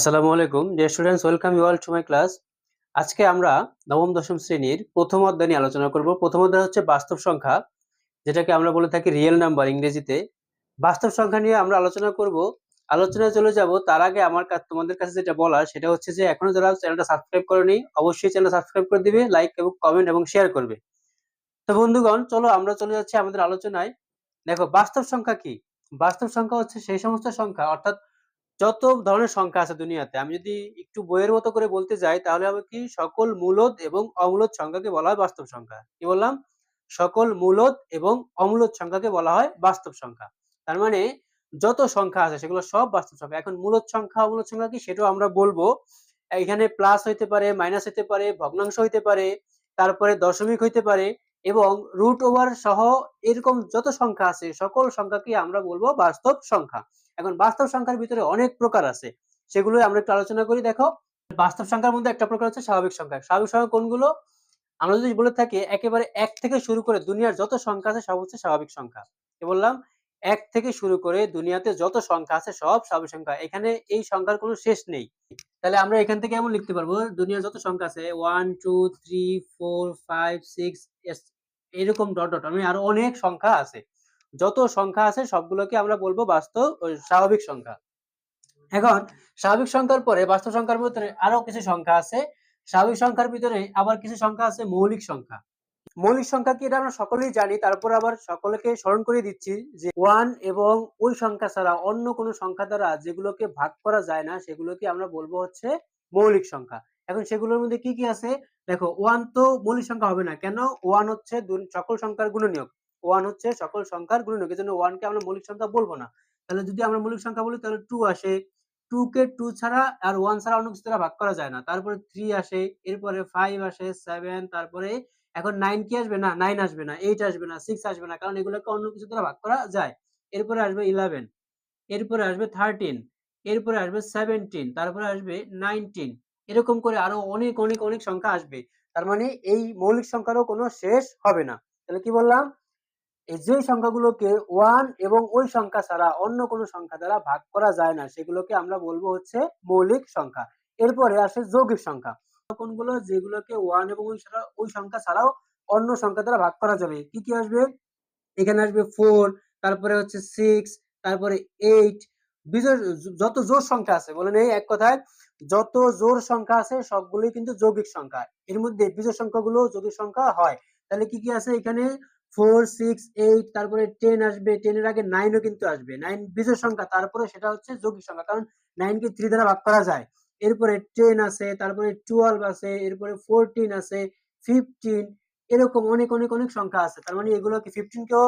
আসসালামু আলাইকুম dear students, welcome you all to my class. আজকে আমরা নবম দশম শ্রেণীর প্রথম অধ্যায় নিয়ে আলোচনা করব। প্রথম অধ্যায় হচ্ছে বাস্তব সংখ্যা, যেটাকে আমরা বলে থাকি রিয়েল নাম্বার ইংরেজিতে। বাস্তব সংখ্যা নিয়ে আমরা আলোচনা করব। আলোচনায় চলে যাব তার আগে আমার তোমাদের কাছে যেটা বলার সেটা হচ্ছে যে এখনো যারা চ্যানেলটা সাবস্ক্রাইব করেনি অবশ্যই চ্যানেল সাবস্ক্রাইব করে দিবে, লাইক এবং কমেন্ট এবং শেয়ার করবে। তো বন্ধুগণ, চলো আমরা চলে যাচ্ছি আমাদের আলোচনায়। দেখো, বাস্তব সংখ্যা কি? বাস্তব সংখ্যা হচ্ছে সেই সমস্ত সংখ্যা, অর্থাৎ যত ধরনের সংখ্যা আছে দুনিয়াতে, আমি যদি একটু বইয়ের মতো করে বলতে যাই তাহলে হবে কি, সকল মূলদ এবং অমূলদ সংখ্যাকে বলা হয় বাস্তব সংখ্যা। কি বললাম? সকল মূলদ এবং অমূলদ সংখ্যাকে বলা হয় বাস্তব সংখ্যা। তার মানে যত সংখ্যা আছে সেগুলো সব বাস্তব সংখ্যা। এখন মূলদ সংখ্যা অমূলদ সংখ্যা কি সেটাও আমরা বলবো। এখানে প্লাস হইতে পারে, মাইনাস হইতে পারে, ভগ্নাংশ হইতে পারে, তারপরে দশমিক হইতে পারে এবং রুট ওভার সহ এরকম যত সংখ্যা আছে সকল সংখ্যাকে আমরা বলবো বাস্তব সংখ্যা। এখন বাস্তব সংখ্যার ভিতরে অনেক প্রকার আছে, সেগুলো আমরা একটু আলোচনা করি। দেখো, বাস্তব সংখ্যার মধ্যে একটা প্রকার হচ্ছে স্বাভাবিক সংখ্যা। স্বাভাবিক সংখ্যা কোনগুলো? আমরা যদি বলে থাকি একেবারে এক থেকে শুরু করে দুনিয়ার যত সংখ্যা আছে সব হচ্ছে স্বাভাবিক সংখ্যা। কি বললাম? এক থেকে শুরু করে দুনিয়াতে যত সংখ্যা আছে সব স্বাভাবিক সংখ্যা। এখানে এই সংখ্যার কোনো শেষ নেই। তাহলে আমরা এখান থেকে এমন লিখতে পারবো, দুনিয়ার যত সংখ্যা আছে 1 2 3 4 5 6 এরকম ডট ডট, আমি আরো অনেক সংখ্যা আছে। যত সংখ্যা আছে সবগুলোকে আমরা বলবো বাস্তব স্বাভাবিক সংখ্যা। এখন স্বাভাবিক সংখ্যার পরে বাস্তব সংখ্যার ভিতরে আরো কিছু সংখ্যা আছে। স্বাভাবিক সংখ্যার ভিতরে আবার কিছু সংখ্যা আছে মৌলিক সংখ্যা। মৌলিক সংখ্যা কি এটা আমরা সকলেই জানি, তারপর আবার সকলকে স্মরণ করে দিচ্ছি যে ওয়ান এবং ওই সংখ্যা ছাড়া অন্য কোনো সংখ্যা দ্বারা যেগুলোকে ভাগ করা যায় না সেগুলোকে আমরা বলবো হচ্ছে মৌলিক সংখ্যা। এখন সেগুলোর মধ্যে কি কি আছে? দেখো, ওয়ান তো মৌলিক সংখ্যা হবে না, কেন? ওয়ান হচ্ছে সকল সংখ্যার গুণনীয়ক। ওয়ান হচ্ছে সকল সংখ্যার গুণনীয়ক, এজন্য ওয়ানকে আমরা মৌলিক সংখ্যা বলবো না। তাহলে যদি আমরা মৌলিক সংখ্যা বলি তাহলে টু আসে। টু কে টু ছাড়া আর ওয়ান ছাড়া অন্য কিছু দ্বারা ভাগ করা যায় না। তারপরে থ্রি আসে, এরপরে ফাইভ আসে, সেভেন, তারপরে এখন 9 কি আসবে? না, 9 আসবে না, 8 আসবে না, 6 আসবে না, কারণ এগুলোকে অন্য কিছু দ্বারা ভাগ করা যায়। এরপরে আসবে 11, এরপরে আসবে 13, এরপরে আসবে 17, তারপরে আসবে 19, এরকম করে আরো অনেক অনেক অনেক সংখ্যা আসবে। তার মানে এই মৌলিক সংখ্যারও কোনো শেষ হবে না। তাহলে কি বললাম? এই যে সংখ্যাগুলোকে ওয়ান এবং ওই সংখ্যা ছাড়া অন্য কোনো সংখ্যা দ্বারা ভাগ করা যায় না সেগুলোকে আমরা বলবো হচ্ছে মৌলিক সংখ্যা। এরপরে আসে যৌগিক সংখ্যা। কোনগুলো? যেগুলোকে ওয়ান এবং ওই সংখ্যা ছাড়াও অন্য সংখ্যা দ্বারা ভাগ করা যাবে। কি কি আসবে? এখানে আসবে ফোর, তারপরে হচ্ছে সিক্স, তারপরে এইট। বিজোড় যত জোড় সংখ্যা আছে, বলেন এই এক কথায় যত জোড় সংখ্যা আছে সবগুলোই কিন্তু যৌগিক সংখ্যা। এর মধ্যে বিজোড় সংখ্যাগুলো যৌগিক সংখ্যা হয়। তাহলে কি কি আছে এখানে? ফোর, সিক্স, এইট, তারপরে টেন আসবে, টেনের আগে নাইনও কিন্তু আসবে। নাইন বিজোড় সংখ্যা, তারপরে সেটা হচ্ছে যৌগিক সংখ্যা, কারণ নাইনকে থ্রি দ্বারা ভাগ করা যায়। এরপরে টেন আছে, তারপরে টুয়েলভ আছে, এরপরে ফোরটিন আছে, ফিফটিন, এরকম অনেক অনেক অনেক সংখ্যা আছে। তার মানে এগুলো কি, ফিফটিন কেও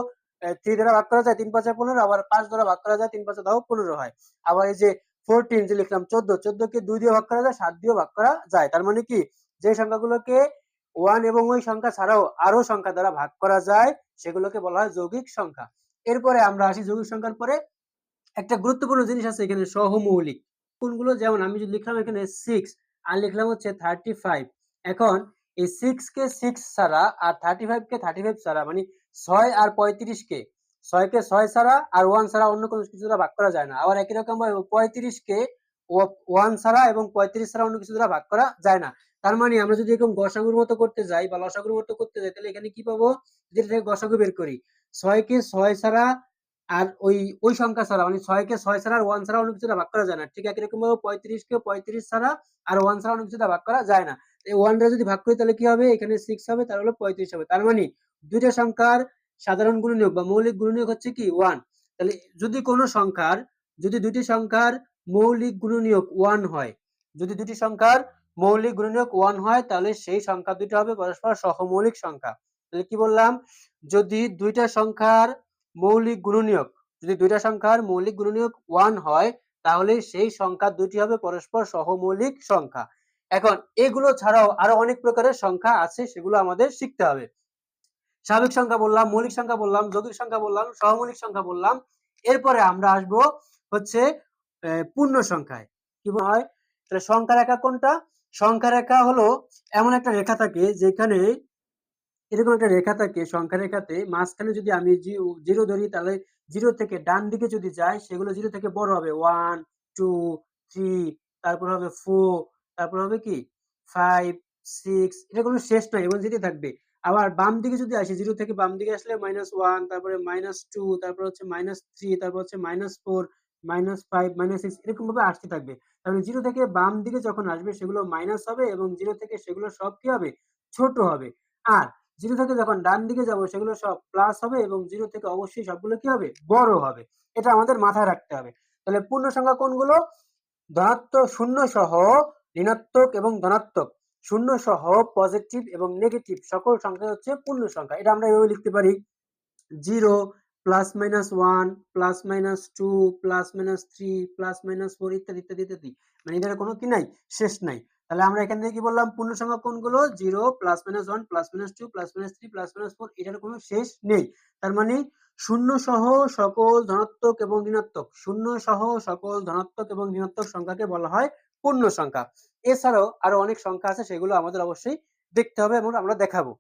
থ্রি দ্বারা ভাগ করা যায়, তিন পাঁচা 15, আবার পাঁচ দ্বারা ভাগ করা যায়, তিন পাঁচা 15 হয়। আবার এই যে ফোরটিন যে লিখলাম, 14 কে দুই দিয়ে ভাগ করা যায়, 7 দিয়ে ভাগ করা যায়। তার মানে কি, যে সংখ্যাগুলোকে ওয়ান এবং ওই সংখ্যা ছাড়াও আরো সংখ্যা দ্বারা ভাগ করা যায় সেগুলোকে বলা হয় যৌগিক সংখ্যা। এরপরে আমরা আসি যৌগিক সংখ্যার পরে একটা গুরুত্বপূর্ণ জিনিস আছে এখানে, সহমৌলিক। কোনগুলো? যেমন আমি যদি লিখলাম এখানে সিক্স আর লিখলাম হচ্ছে 35। এখন এই সিক্স কে সিক্স ছাড়া আর 35 কে 35 ছাড়া, মানে ছয় আর 35 কে, ছয় কে ছয় ছাড়া আর ওয়ান ছাড়া অন্য কোনো কিছু দ্বারা ভাগ করা যায় না। আবার একই রকম ভাবে 35 কে ওয়ান ছাড়া এবং 35 ছাড়া অন্য কিছু দ্বারা ভাগ করা যায় না। তার মানে আমরা যদি এরকম গসাগুর মতো করতে যাই বা লসাগুর মতো করতে যাই তাহলে এখানে কি পাবো? যেটা থেকে গসাগু বের করি, ছয় কে ছয় ছাড়া আর ওই ওই সংখ্যা ছাড়া, মানে ছয় কে ছয় ছাড়া আর ওয়ান ছাড়া অন্য কিছু ভাগ করা যায় না। ঠিক একই রকম ভাবে 35 কে 35 ছাড়া আর ওয়ান ছাড়া অন্য কিছু ভাগ করা যায় না। এই ওয়ান টা যদি ভাগ করি তাহলে কি হবে? এখানে সিক্স হবে, তার হলো 35 হবে। তার মানে দুইটা সংখ্যার সাধারণ গুণনীয়ক বা মৌলিক গুণনীয়ক হচ্ছে কি? ওয়ান। তাহলে যদি কোনো সংখ্যার, যদি দুইটি সংখ্যার মৌলিক গুণনীয়ক ওয়ান হয়, যদি দুটি সংখ্যার মৌলিক গুণনীয়ক ওয়ান হয় তাহলে সেই সংখ্যা দুটো হবে পরস্পর সহমৌলিক সংখ্যা। তাহলে কি বললাম? যদি দুইটা সংখ্যার মৌলিক গুণনীয়ক, যদি দুইটা সংখ্যার মৌলিক গুণনীয়ক ওয়ান হয় তাহলে সেই সংখ্যা দুটি হবে পরস্পর সহমৌলিক সংখ্যা। এখন এগুলো ছাড়াও আরো অনেক প্রকারের সংখ্যা আছে, সেগুলো আমাদের শিখতে হবে। স্বাভাবিক সংখ্যা বললাম, মৌলিক সংখ্যা বললাম, যৌগিক সংখ্যা বললাম, সহমৌলিক সংখ্যা বললাম। এরপরে আমরা আসব হচ্ছে পূর্ণ সংখ্যায়। কি হয়? তাহলে সংখ্যা রেখা কোনটা? সংখ্যা রেখা হলো এমন একটা রেখা থাকে যেখানে এরকম একটা রেখা থাকে, সংখ্যা রেখাতে মাঝখানে যদি আমি জিরো ধরি তাহলে জিরো থেকে ডান দিকে যদি যাই সেগুলো জিরো থেকে বড় হবে, ওয়ান, টু, থ্রি, তারপর হবে 4, তারপর হবে কি 5, 6, এটা কোনো শেষ নাই এবং যেতে থাকবে। আবার বাম দিকে যদি আসি, 0 থেকে বাম দিকে আসলে -1, তারপরে -2, তারপর হচ্ছে -3, তারপর হচ্ছে -4, -5, -6, এরকম ভাবে আসতে থাকবে। তাহলে 0 থেকে বাম দিকে যখন আসবে সেগুলো মাইনাস হবে এবং 0 থেকে সেগুলো সব কি হবে, ছোট হবে। আর 0 থেকে যখন ডান দিকে যাব সেগুলো সব প্লাস হবে এবং 0 থেকে অবশ্যই সবগুলো কি হবে, বড় হবে। এটা আমাদের মাথায় রাখতে হবে। তাহলে পূর্ণ সংখ্যা কোনগুলো? ধনাত্মক শূন্য সহ ঋণাত্মক এবং ধনাত্মক, শূন্য সহ পজিটিভ এবং নেগেটিভ সকল সংখ্যা হচ্ছে পূর্ণ সংখ্যা। এটা আমরা এভাবে লিখতে পারি: 0, +-1, +-2, +-3, +-4, ইত্যাদি ইত্যাদি ইত্যাদি। মানে এটার কোনো কি নাই, শেষ নাই। তাহলে আমরা এখান থেকে কি বললাম, পূর্ণ সংখ্যা কোনগুলো? 0, +-1, +-2, +-3, +-4, এটার কোনো শেষ নেই। তার মানে শূন্য সহ সকল ধনাত্মক এবং ঋণাত্মক, শূন্য সহ সকল ধনাত্মক এবং ঋণাত্মক সংখ্যাকে বলা হয় পূর্ণ সংখ্যা। এছাড়াও আরো অনেক সংখ্যা আছে, সেগুলো আমাদের অবশ্যই দেখতে হবে এবং আমরা দেখাবো।